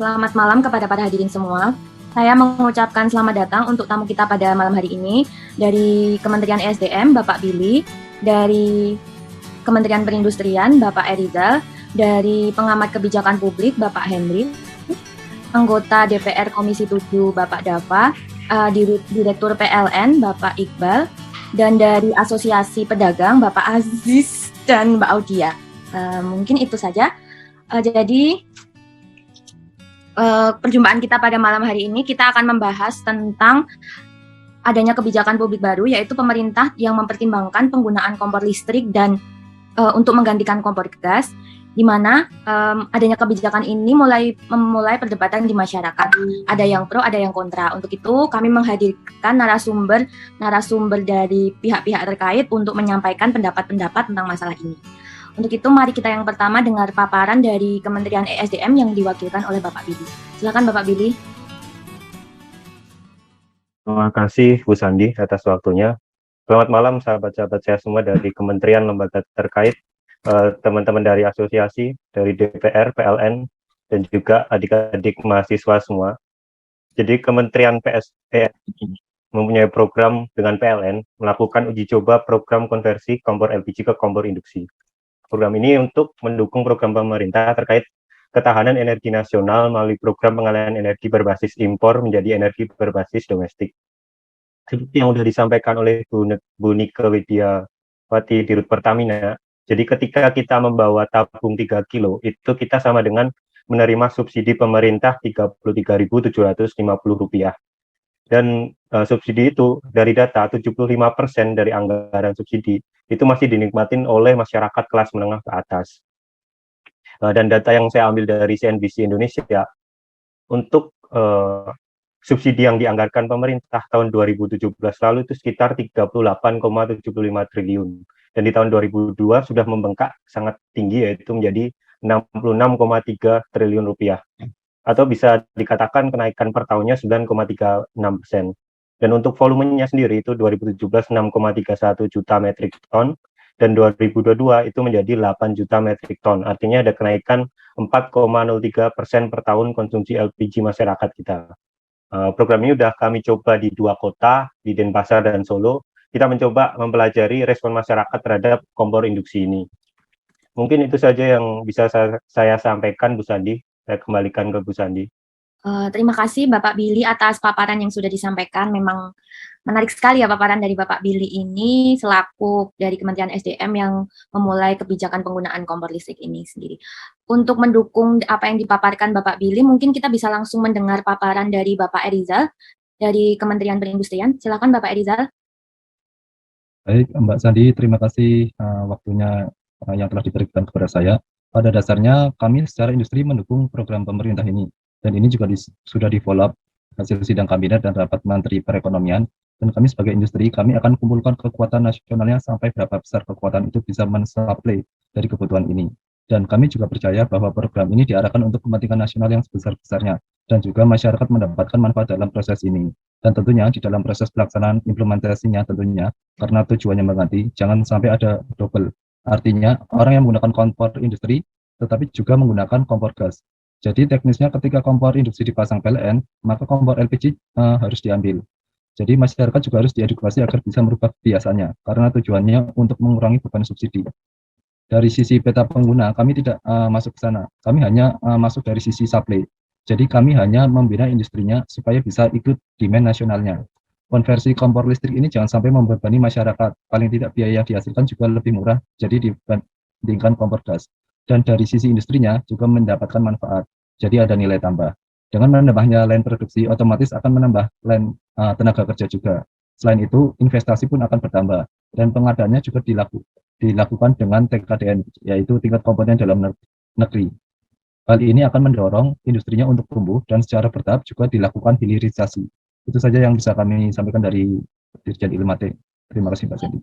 Selamat malam kepada para hadirin semua. Saya mengucapkan selamat datang untuk tamu kita pada malam hari ini dari Kementerian ESDM, Bapak Billy, dari Kementerian Perindustrian, Bapak Erizal, dari Pengamat Kebijakan Publik, Bapak Henry, anggota DPR Komisi 7, Bapak Dava, Direktur PLN, Bapak Iqbal, dan dari Asosiasi Pedagang, Bapak Aziz dan Mbak Audia. Mungkin itu saja. Jadi perjumpaan kita pada malam hari ini kita akan membahas tentang adanya kebijakan publik baru, yaitu pemerintah yang mempertimbangkan penggunaan kompor listrik dan untuk menggantikan kompor gas, di mana adanya kebijakan ini memulai perdebatan di masyarakat. Ada yang pro, ada yang kontra. Untuk itu kami menghadirkan narasumber dari pihak-pihak terkait untuk menyampaikan pendapat-pendapat tentang masalah ini. Untuk itu, mari kita yang pertama dengar paparan dari Kementerian ESDM yang diwakilkan oleh Bapak Billy. Silakan Bapak Billy. Terima kasih Bu Sandi atas waktunya. Selamat malam sahabat-sahabat saya semua dari Kementerian Lembaga terkait, teman-teman dari asosiasi, dari DPR, PLN, dan juga adik-adik mahasiswa semua. Jadi Kementerian PSE mempunyai program dengan PLN melakukan uji coba program konversi kompor LPG ke kompor induksi. Program ini untuk mendukung program pemerintah terkait ketahanan energi nasional melalui program pengalihan energi berbasis impor menjadi energi berbasis domestik. Seperti yang sudah disampaikan oleh Bu Nike Widiawati Dirut Pertamina, jadi ketika kita membawa tabung 3 kilo, itu kita sama dengan menerima subsidi pemerintah Rp33.750. Dan subsidi itu dari data 75% dari anggaran subsidi itu masih dinikmatin oleh masyarakat kelas menengah ke atas. Dan data yang saya ambil dari CNBC Indonesia, untuk subsidi yang dianggarkan pemerintah tahun 2017 lalu itu sekitar 38,75 triliun. Dan di tahun 2002 sudah membengkak sangat tinggi, yaitu menjadi 66,3 triliun rupiah. Atau bisa dikatakan kenaikan per tahunnya 9,36%. Dan untuk volumenya sendiri itu 2017 6,31 juta metrik ton, dan 2022 itu menjadi 8 juta metrik ton. Artinya ada kenaikan 4,03% per tahun konsumsi LPG masyarakat kita. Program ini sudah kami coba di 2 kota, di Denpasar dan Solo. Kita mencoba mempelajari respon masyarakat terhadap kompor induksi ini. Mungkin itu saja yang bisa saya sampaikan, Bu Sandi. Saya kembalikan ke Bu Sandi. Terima kasih Bapak Billy atas paparan yang sudah disampaikan. Memang menarik sekali ya paparan dari Bapak Billy ini selaku dari Kementerian SDM yang memulai kebijakan penggunaan kompor listrik ini sendiri. Untuk mendukung apa yang dipaparkan Bapak Billy, mungkin kita bisa langsung mendengar paparan dari Bapak Erizal dari Kementerian Perindustrian. Silakan Bapak Erizal. Baik, Mbak Sandi, terima kasih waktunya yang telah diberikan kepada saya. Pada dasarnya kami secara industri mendukung program pemerintah ini. Dan ini juga sudah di-follow up hasil sidang kabinet dan rapat menteri perekonomian. Dan kami sebagai industri, kami akan kumpulkan kekuatan nasionalnya sampai berapa besar kekuatan itu bisa mensuplai dari kebutuhan ini. Dan kami juga percaya bahwa program ini diarahkan untuk kepentingan nasional yang sebesar-besarnya. Dan juga masyarakat mendapatkan manfaat dalam proses ini. Dan tentunya di dalam proses pelaksanaan implementasinya tentunya, karena tujuannya mengganti, jangan sampai ada double. Artinya, orang yang menggunakan kompor industri, tetapi juga menggunakan kompor gas. Jadi teknisnya ketika kompor induksi dipasang PLN, maka kompor LPG harus diambil. Jadi masyarakat juga harus diedukasi agar bisa merubah kebiasaannya, karena tujuannya untuk mengurangi beban subsidi. Dari sisi peta pengguna, kami tidak masuk ke sana. Kami hanya masuk dari sisi supply. Jadi kami hanya membina industrinya supaya bisa ikut demand nasionalnya. Konversi kompor listrik ini jangan sampai membebani masyarakat. Paling tidak biaya yang dihasilkan juga lebih murah, jadi dibandingkan kompor gas. Dan dari sisi industrinya juga mendapatkan manfaat. Jadi ada nilai tambah. Dengan menambahnya line produksi, otomatis akan menambah line tenaga kerja juga. Selain itu, investasi pun akan bertambah. Dan pengadaannya juga dilakukan dengan TKDN, yaitu tingkat komponen dalam negeri. Hal ini akan mendorong industrinya untuk tumbuh dan secara bertahap juga dilakukan hilirisasi. Itu saja yang bisa kami sampaikan dari Dirjen Ilmate. Terima kasih Mbak Sandy.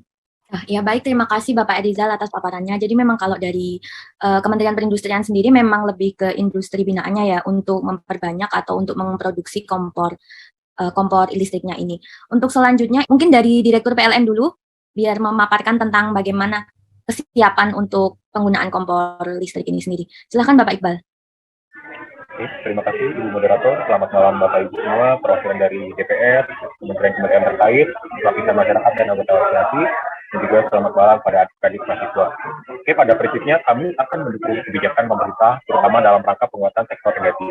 Ya baik, terima kasih Bapak Erizal atas paparannya. Jadi memang kalau dari Kementerian Perindustrian sendiri memang lebih ke industri binaannya ya untuk memperbanyak atau untuk memproduksi kompor listriknya ini. Untuk selanjutnya mungkin dari Direktur PLN dulu biar memaparkan tentang bagaimana kesiapan untuk penggunaan kompor listrik ini sendiri. Silakan Bapak Iqbal. Terima kasih Ibu Moderator. Selamat malam Bapak Ibu semua, perwakilan dari DPR, kementerian-kementerian terkait, lapisan masyarakat dan anggota asosiasi, dan juga selamat malam pada adik-adik mahasiswa. Oke, pada prinsipnya kami akan mendukung kebijakan pemerintah, terutama dalam rangka penguatan sektor energi.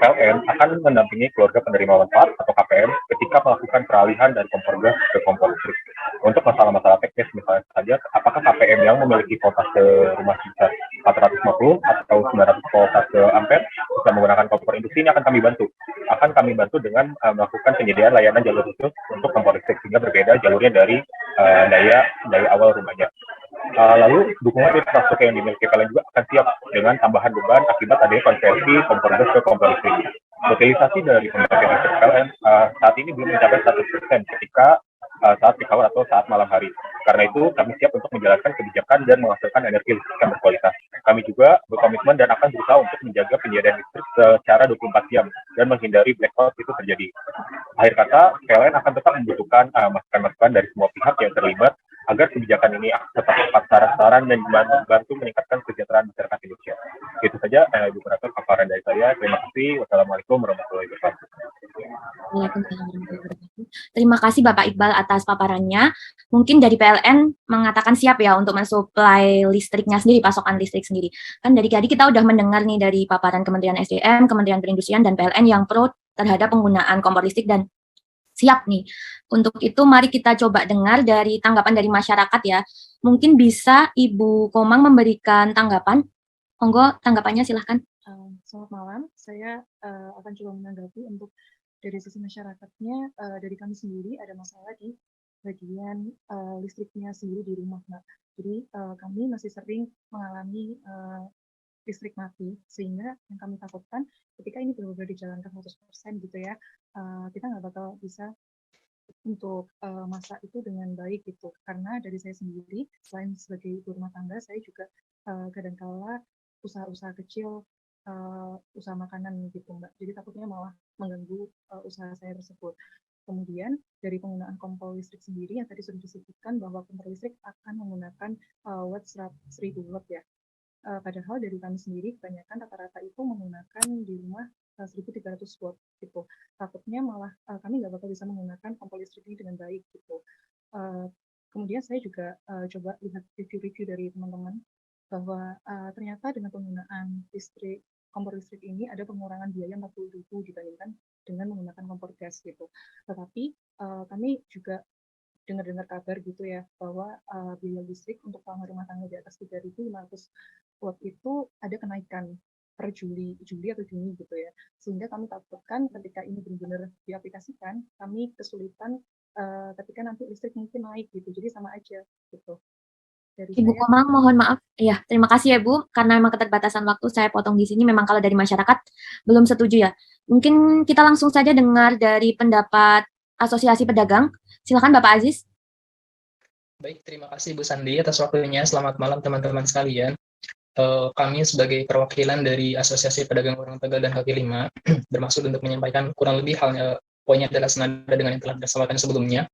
PLN akan mendampingi keluarga penerima manfaat atau KPM ketika melakukan peralihan dari kompor gas ke kompor listrik. Untuk masalah-masalah teknis misalnya saja, apakah KPM yang memiliki voltase rumah sebesar 450 atau 900 voltase ampere bisa menggunakan kompor industri, ini akan kami bantu. Akan kami bantu dengan melakukan penyediaan layanan jalur khusus untuk kompor listrik sehingga berbeda jalurnya dari daya awal rumahnya. Lalu dukungan infrastruktur yang dimiliki PLN juga akan siap dengan tambahan beban akibat adanya konversi kompor gas ke kompor listrik. Utilisasi dari pembangkit listrik PLN saat ini belum mencapai 100% ketika saat peak hour atau saat malam hari. Karena itu, kami siap untuk menjalankan kebijakan dan menghasilkan energi listrik yang berkualitas. Kami juga berkomitmen dan akan berusaha untuk menjaga penyediaan listrik secara 24 jam dan menghindari blackout itu terjadi. Akhir kata, PLN akan tetap membutuhkan masukan-masukan dari semua pihak yang terlibat agar kebijakan ini tetap tepat sasaran dan membantu meningkatkan kesejahteraan masyarakat Indonesia. Itu saja, Ibu Moderator, paparan dari saya. Terima kasih. Wassalamualaikum warahmatullahi wabarakatuh. Terima kasih Bapak Iqbal atas paparannya. Mungkin dari PLN mengatakan siap ya untuk mensuplai listriknya sendiri, pasokan listrik sendiri. Kan dari tadi kita udah mendengar nih dari paparan Kementerian SDM, Kementerian Perindustrian, dan PLN yang pro terhadap penggunaan kompor listrik dan siap nih. Untuk itu mari kita coba dengar dari tanggapan dari masyarakat ya. Mungkin bisa Ibu Komang memberikan tanggapan. Monggo tanggapannya silahkan. Selamat malam, saya akan coba menanggapi untuk dari sisi masyarakatnya. Dari kami sendiri ada masalah di bagian listriknya sendiri di rumah, Mbak. Jadi kami masih sering mengalami listrik mati, sehingga yang kami takutkan ketika ini benar-benar dijalankan 100% gitu ya, kita nggak bakal bisa untuk masak itu dengan baik gitu. Karena dari saya sendiri, selain sebagai ibu rumah tangga, saya juga kadangkala usaha-usaha kecil, usaha makanan gitu Mbak. Jadi takutnya malah mengganggu usaha saya tersebut. Kemudian dari penggunaan kompor listrik sendiri yang tadi sudah disebutkan bahwa kompor listrik akan menggunakan watt 1000 watt ya. Padahal dari kami sendiri kebanyakan rata-rata itu menggunakan di rumah 1300 watt gitu. Takutnya malah kami nggak bakal bisa menggunakan kompor listrik ini dengan baik gitu. Kemudian saya juga coba lihat review-review dari teman-teman bahwa ternyata dengan penggunaan kompor listrik ini ada pengurangan biaya 40.000 dibandingkan dengan menggunakan kompor gas gitu. Tetapi kami juga dengar-dengar kabar gitu ya bahwa biaya listrik untuk pelanggan rumah tangga di atas 3.500 watt itu ada kenaikan per Juli atau Juni gitu ya. Sehingga kami takutkan ketika ini benar-benar diaplikasikan, kami kesulitan ketika nanti listrik mungkin naik gitu. Jadi sama aja gitu. Dari Ibu Komang, mohon maaf. Ya, terima kasih ya Bu. Karena memang keterbatasan waktu, saya potong di sini. Memang kalau dari masyarakat belum setuju ya. Mungkin kita langsung saja dengar dari pendapat Asosiasi Pedagang. Silakan Bapak Aziz. Baik, terima kasih Bu Sandi atas waktunya. Selamat malam teman-teman sekalian. Kami sebagai perwakilan dari Asosiasi Pedagang Warung Tegal dan Kaki Lima bermaksud untuk menyampaikan kurang lebih halnya poinnya adalah senada dengan yang telah disampaikan sebelumnya,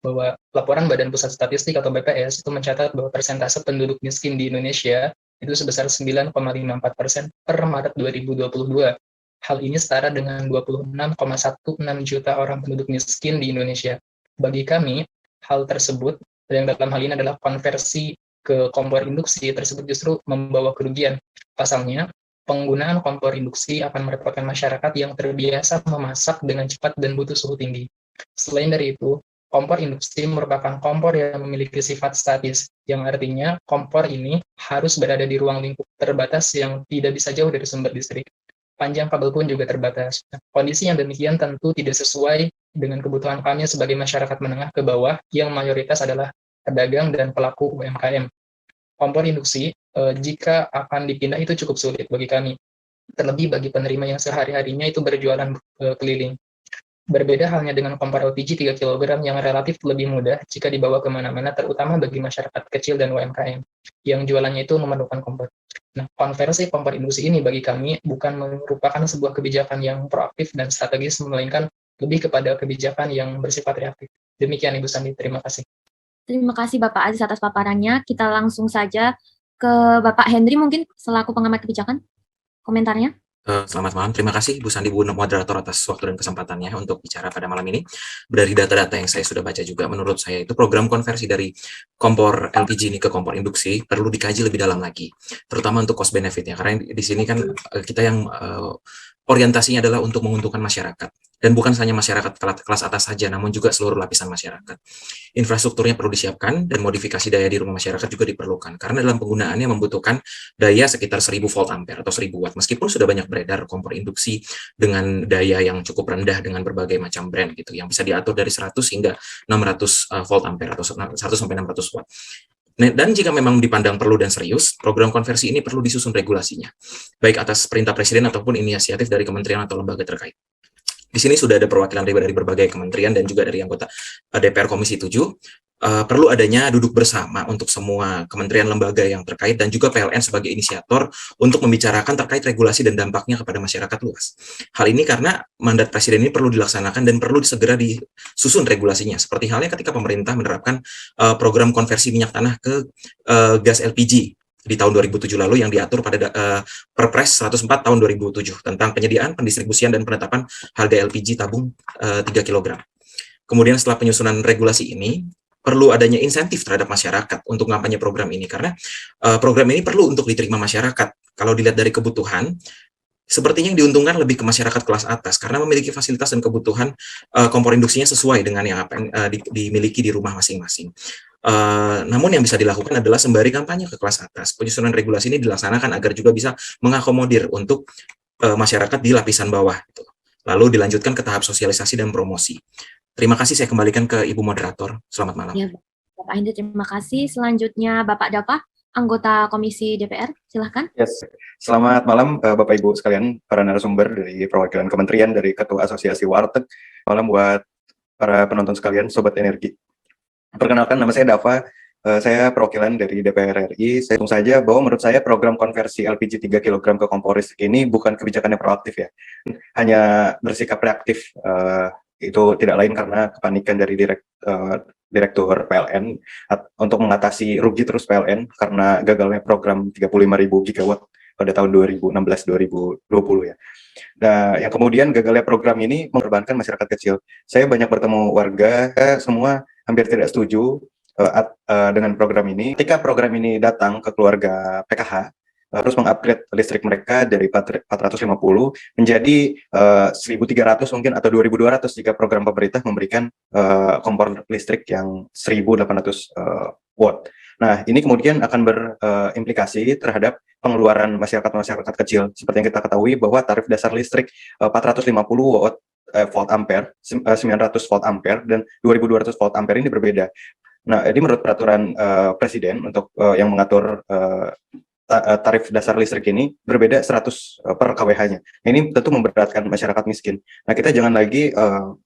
bahwa laporan Badan Pusat Statistik atau BPS itu mencatat bahwa persentase penduduk miskin di Indonesia itu sebesar 9,54% per Maret 2022. Hal ini setara dengan 26,16 juta orang penduduk miskin di Indonesia. Bagi kami, hal tersebut, yang dalam hal ini adalah konversi ke kompor induksi tersebut justru membawa kerugian. Pasalnya, penggunaan kompor induksi akan merepotkan masyarakat yang terbiasa memasak dengan cepat dan butuh suhu tinggi. Selain dari itu, kompor induksi merupakan kompor yang memiliki sifat statis, yang artinya kompor ini harus berada di ruang lingkup terbatas yang tidak bisa jauh dari sumber listrik. Panjang kabel pun juga terbatas. Kondisi yang demikian tentu tidak sesuai dengan kebutuhan kami sebagai masyarakat menengah ke bawah yang mayoritas adalah pedagang dan pelaku UMKM. Kompor induksi, jika akan dipindah itu cukup sulit bagi kami, terlebih bagi penerima yang sehari-harinya itu berjualan keliling. Berbeda halnya dengan kompor LPG 3 kg yang relatif lebih mudah jika dibawa kemana-mana, terutama bagi masyarakat kecil dan UMKM, yang jualannya itu memerlukan kompor. Nah, konversi kompor induksi ini bagi kami bukan merupakan sebuah kebijakan yang proaktif dan strategis, melainkan lebih kepada kebijakan yang bersifat reaktif. Demikian Ibu Sandi, terima kasih. Terima kasih Bapak Aziz atas paparannya. Kita langsung saja ke Bapak Henry mungkin selaku pengamat kebijakan. Komentarnya. Selamat malam, terima kasih Bu Sandi, Bu Moderator atas waktu dan kesempatannya untuk bicara pada malam ini. Dari data-data yang saya sudah baca juga, menurut saya itu program konversi dari kompor LPG ini ke kompor induksi perlu dikaji lebih dalam lagi, terutama untuk cost benefitnya, karena di sini kan kita yang orientasinya adalah untuk menguntungkan masyarakat, dan bukan hanya masyarakat kelas atas saja, namun juga seluruh lapisan masyarakat. Infrastrukturnya perlu disiapkan, dan modifikasi daya di rumah masyarakat juga diperlukan, karena dalam penggunaannya membutuhkan daya sekitar 1000 volt ampere atau 1000 watt, meskipun sudah banyak beredar kompor induksi dengan daya yang cukup rendah dengan berbagai macam brand gitu, yang bisa diatur dari 100 hingga 600 volt ampere atau 100 sampai 600 watt. Dan jika memang dipandang perlu dan serius, program konversi ini perlu disusun regulasinya, baik atas perintah Presiden ataupun inisiatif dari kementerian atau lembaga terkait. Di sini sudah ada perwakilan dari berbagai kementerian dan juga dari anggota DPR Komisi 7. Perlu adanya duduk bersama untuk semua kementerian lembaga yang terkait dan juga PLN sebagai inisiator untuk membicarakan terkait regulasi dan dampaknya kepada masyarakat luas. Hal ini karena mandat Presiden ini perlu dilaksanakan dan perlu segera disusun regulasinya, seperti halnya ketika pemerintah menerapkan program konversi minyak tanah ke gas LPG di tahun 2007 lalu, yang diatur pada Perpres 104 tahun 2007 tentang penyediaan, pendistribusian, dan penetapan harga LPG tabung 3 kg. Kemudian setelah penyusunan regulasi ini, perlu adanya insentif terhadap masyarakat untuk kampanye program ini, karena program ini perlu untuk diterima masyarakat. Kalau dilihat dari kebutuhan, sepertinya yang diuntungkan lebih ke masyarakat kelas atas, karena memiliki fasilitas dan kebutuhan kompor induksinya sesuai dengan yang apa yang dimiliki di rumah masing-masing. Namun yang bisa dilakukan adalah sembari kampanye ke kelas atas, penyusunan regulasi ini dilaksanakan agar juga bisa mengakomodir untuk masyarakat di lapisan bawah, gitu. Lalu dilanjutkan ke tahap sosialisasi dan promosi. Terima kasih, saya kembalikan ke Ibu Moderator. Selamat malam. Ya, Bapak Hendri, terima kasih. Selanjutnya Bapak Dava, anggota Komisi DPR, silahkan. Yes. Selamat malam Bapak Ibu sekalian, para narasumber dari perwakilan kementerian, dari Ketua Asosiasi Warteg. Malam buat para penonton sekalian, Sobat Energi. Perkenalkan, nama saya Dava. Saya perwakilan dari DPR RI. Saya langsung saja bahwa menurut saya program konversi LPG 3 kg ke kompor listrik ini bukan kebijakan yang proaktif ya. Hanya bersikap reaktif. Itu tidak lain karena kepanikan dari Direktur PLN untuk mengatasi rugi terus PLN karena gagalnya program 35.000 gigawatt pada tahun 2016-2020 ya. Nah, yang kemudian gagalnya program ini mengorbankan masyarakat kecil. Saya banyak bertemu warga, semua hampir tidak setuju dengan program ini. Ketika program ini datang ke keluarga PKH, harus mengupgrade listrik mereka dari 450 menjadi 1.300 mungkin atau 2.200 jika program pemerintah memberikan kompor listrik yang 1.800 watt. Nah, ini kemudian akan berimplikasi terhadap pengeluaran masyarakat kecil. Seperti yang kita ketahui bahwa tarif dasar listrik 450 volt ampere, 900 volt ampere, dan 2.200 volt ampere ini berbeda. Nah, ini menurut peraturan Presiden untuk yang mengatur tarif dasar listrik ini berbeda 100 per kWh-nya. Ini tentu memberatkan masyarakat miskin. Nah, kita jangan lagi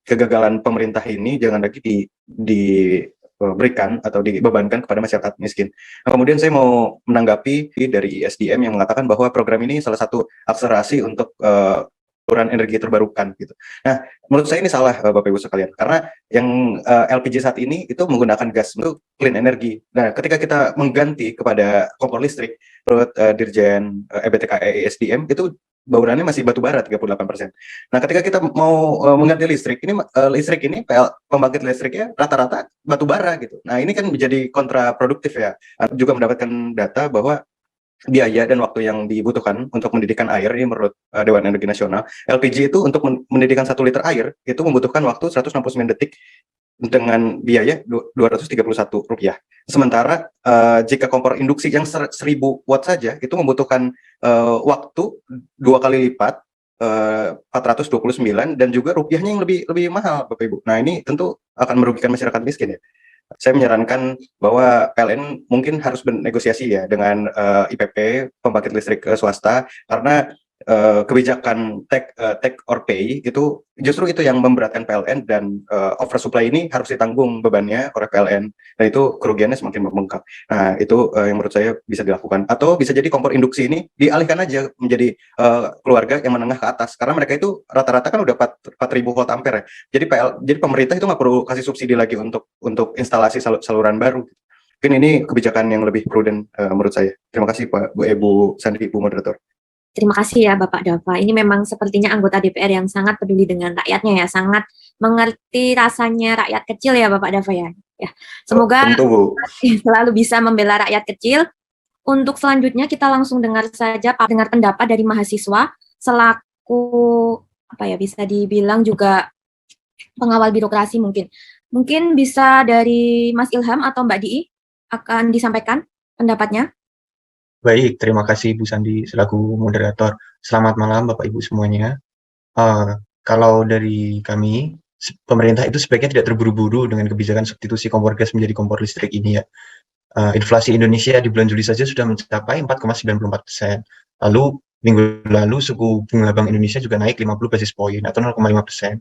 kegagalan pemerintah ini jangan lagi diberikan atau dibebankan kepada masyarakat miskin. Nah, kemudian saya mau menanggapi dari ISDM yang mengatakan bahwa program ini salah satu akselerasi untuk penyaluran energi terbarukan gitu. Nah, menurut saya ini salah Bapak Ibu sekalian, karena yang LPG saat ini itu menggunakan gas untuk clean energy. Nah, ketika kita mengganti kepada kompor listrik, menurut Dirjen EBTKE ISDM itu baurannya masih batu bara 38%. Nah, ketika kita mau mengganti listrik ini pembangkit listriknya rata-rata batu bara gitu. Nah, ini kan menjadi kontraproduktif ya. Juga mendapatkan data bahwa biaya dan waktu yang dibutuhkan untuk mendidihkan air ini menurut Dewan Energi Nasional, LPG itu untuk mendidihkan 1 liter air itu membutuhkan waktu 169 detik dengan biaya Rp231. Sementara jika kompor induksi yang 1000 watt saja itu membutuhkan waktu 2 kali lipat, 429, dan juga rupiahnya yang lebih mahal Bapak Ibu. Nah, ini tentu akan merugikan masyarakat miskin ya. Saya menyarankan bahwa PLN mungkin harus bernegosiasi ya dengan IPP, pembangkit listrik swasta, karena kebijakan take or pay itu justru itu yang memberatkan PLN, dan oversupply ini harus ditanggung bebannya oleh PLN, dan itu kerugiannya semakin membengkak. Nah, itu yang menurut saya bisa dilakukan. Atau bisa jadi kompor induksi ini dialihkan aja menjadi keluarga yang menengah ke atas, karena mereka itu rata-rata kan udah 4.000 volt ampere ya. Jadi pemerintah itu nggak perlu kasih subsidi lagi untuk instalasi saluran baru. Mungkin ini kebijakan yang lebih prudent menurut saya. Terima kasih Pak Bu Sandi, Bu Moderator. Terima kasih ya Bapak Dava. Ini memang sepertinya anggota DPR yang sangat peduli dengan rakyatnya ya, sangat mengerti rasanya rakyat kecil ya Bapak Dava ya. Semoga Tentu, Bu. selalu bisa membela rakyat kecil. Untuk selanjutnya kita langsung dengar pendapat dari mahasiswa selaku bisa dibilang juga pengawal birokrasi mungkin. Mungkin bisa dari Mas Ilham atau Mbak Dii akan disampaikan pendapatnya. Baik, terima kasih Bu Sandi selaku moderator. Selamat malam Bapak Ibu semuanya. Kalau dari kami, pemerintah itu sebaiknya tidak terburu-buru dengan kebijakan substitusi kompor gas menjadi kompor listrik ini ya. Inflasi Indonesia di bulan Juli saja sudah mencapai 4,94%. Lalu minggu lalu suku bunga Bank Indonesia juga naik 50 basis poin atau 0,5%.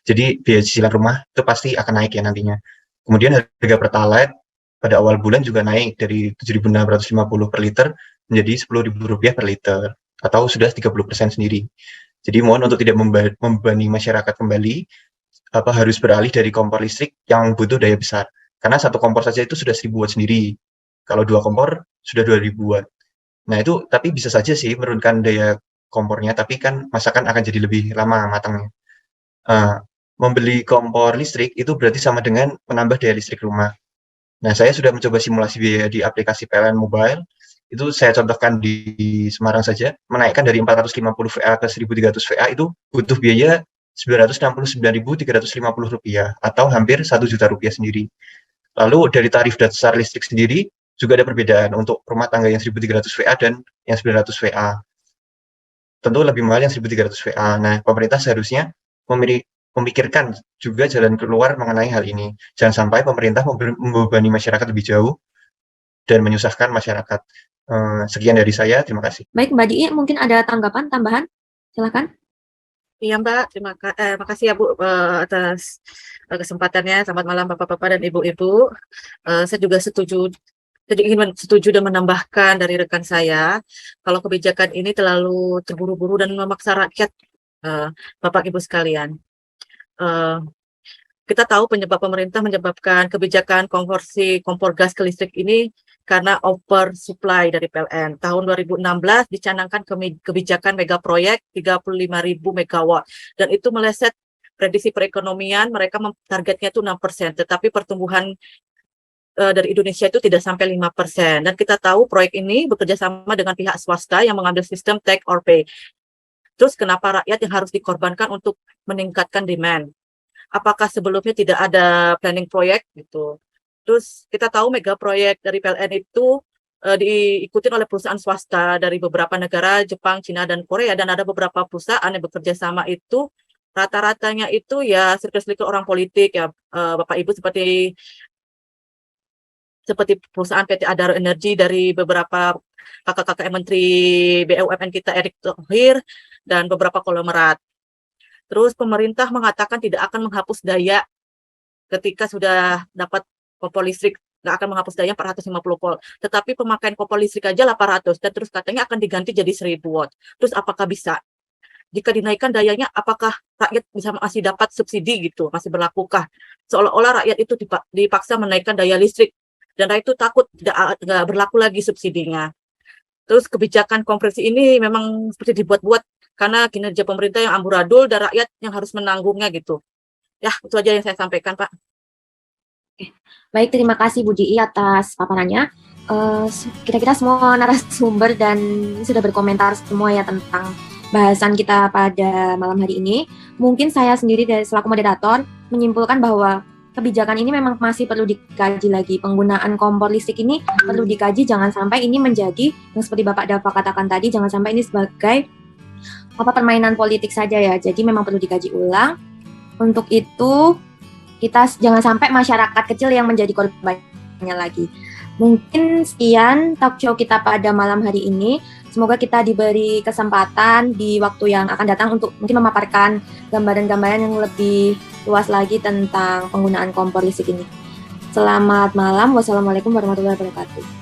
Jadi biaya cicilan rumah itu pasti akan naik ya nantinya. Kemudian harga Pertalite pada awal bulan juga naik dari 7.650 per liter menjadi Rp10.000 per liter atau sudah 30% sendiri. Jadi mohon untuk tidak membebani masyarakat kembali harus beralih dari kompor listrik yang butuh daya besar. Karena satu kompor saja itu sudah 1.000 watt sendiri. Kalau 2 kompor sudah 2.000 watt. Nah itu tapi bisa saja sih menurunkan daya kompornya, tapi kan masakan akan jadi lebih lama matangnya. Membeli kompor listrik itu berarti sama dengan menambah daya listrik rumah. Nah, saya sudah mencoba simulasi biaya di aplikasi PLN Mobile. Itu saya contohkan di Semarang saja, menaikkan dari 450 VA ke 1.300 VA itu butuh biaya Rp969.350 atau hampir Rp1.000.000 sendiri. Lalu dari tarif dasar listrik sendiri juga ada perbedaan untuk rumah tangga yang 1.300 VA dan yang 900 VA. Tentu lebih mahal yang 1.300 VA. Nah, pemerintah seharusnya memikirkan juga jalan keluar mengenai hal ini. Jangan sampai pemerintah membebani masyarakat lebih jauh dan menyusahkan masyarakat. Sekian dari saya, terima kasih. Baik, Mbak Dii, mungkin ada tanggapan tambahan? Silakan. Iya Mbak, terima kasih ya Bu atas kesempatannya. Selamat malam Bapak-Bapak dan Ibu-Ibu. Saya juga ingin setuju dan menambahkan dari rekan saya, kalau kebijakan ini terlalu terburu-buru dan memaksa rakyat, Bapak Ibu sekalian. Kita tahu penyebab pemerintah menyebabkan kebijakan konversi kompor gas ke listrik ini karena oversupply dari PLN. Tahun 2016 dicanangkan kebijakan mega proyek 35.000 megawatt dan itu meleset prediksi perekonomian. Mereka targetnya itu 6%, tetapi pertumbuhan dari Indonesia itu tidak sampai 5%. Dan kita tahu proyek ini bekerja sama dengan pihak swasta yang mengambil sistem take or pay. Terus kenapa rakyat yang harus dikorbankan untuk meningkatkan demand? Apakah sebelumnya tidak ada planning proyek gitu? Terus kita tahu mega proyek dari PLN itu diikuti oleh perusahaan swasta dari beberapa negara, Jepang, Cina, dan Korea, dan ada beberapa perusahaan yang bekerja sama itu rata-ratanya itu ya sirkel-sirkel orang politik ya, Bapak Ibu, seperti perusahaan PT Adaro Energi dari beberapa kakak-kakak Menteri BUMN kita Erick Thohir dan beberapa konglomerat. Terus pemerintah mengatakan tidak akan menghapus daya ketika sudah dapat kompor listrik, nggak akan menghapus daya 450 volt. Tetapi pemakaian kompor listrik aja 800 dan terus katanya akan diganti jadi 1.000 watt. Terus apakah bisa? Jika dinaikkan dayanya, apakah rakyat bisa masih dapat subsidi gitu? Masih berlakukah? Seolah-olah rakyat itu dipaksa menaikkan daya listrik dan rakyat itu takut nggak berlaku lagi subsidinya. Terus kebijakan konversi ini memang seperti dibuat-buat karena kinerja pemerintah yang amburadul dan rakyat yang harus menanggungnya gitu. Ya, itu aja yang saya sampaikan, Pak. Baik, terima kasih Bu Dii atas paparannya. Kira-kira semua narasumber dan sudah berkomentar semua ya tentang bahasan kita pada malam hari ini. Mungkin saya sendiri dari selaku moderator menyimpulkan bahwa kebijakan ini memang masih perlu dikaji lagi. Penggunaan kompor listrik ini perlu dikaji, jangan sampai ini menjadi yang seperti Bapak Dava katakan tadi, jangan sampai ini sebagai permainan politik saja ya. Jadi memang perlu dikaji ulang. Untuk itu kita jangan sampai masyarakat kecil yang menjadi korbannya lagi. Mungkin sekian talk show kita pada malam hari ini. Semoga kita diberi kesempatan di waktu yang akan datang untuk mungkin memaparkan gambaran-gambaran yang lebih luas lagi tentang penggunaan kompor listrik ini. Selamat malam. Wassalamualaikum warahmatullahi wabarakatuh.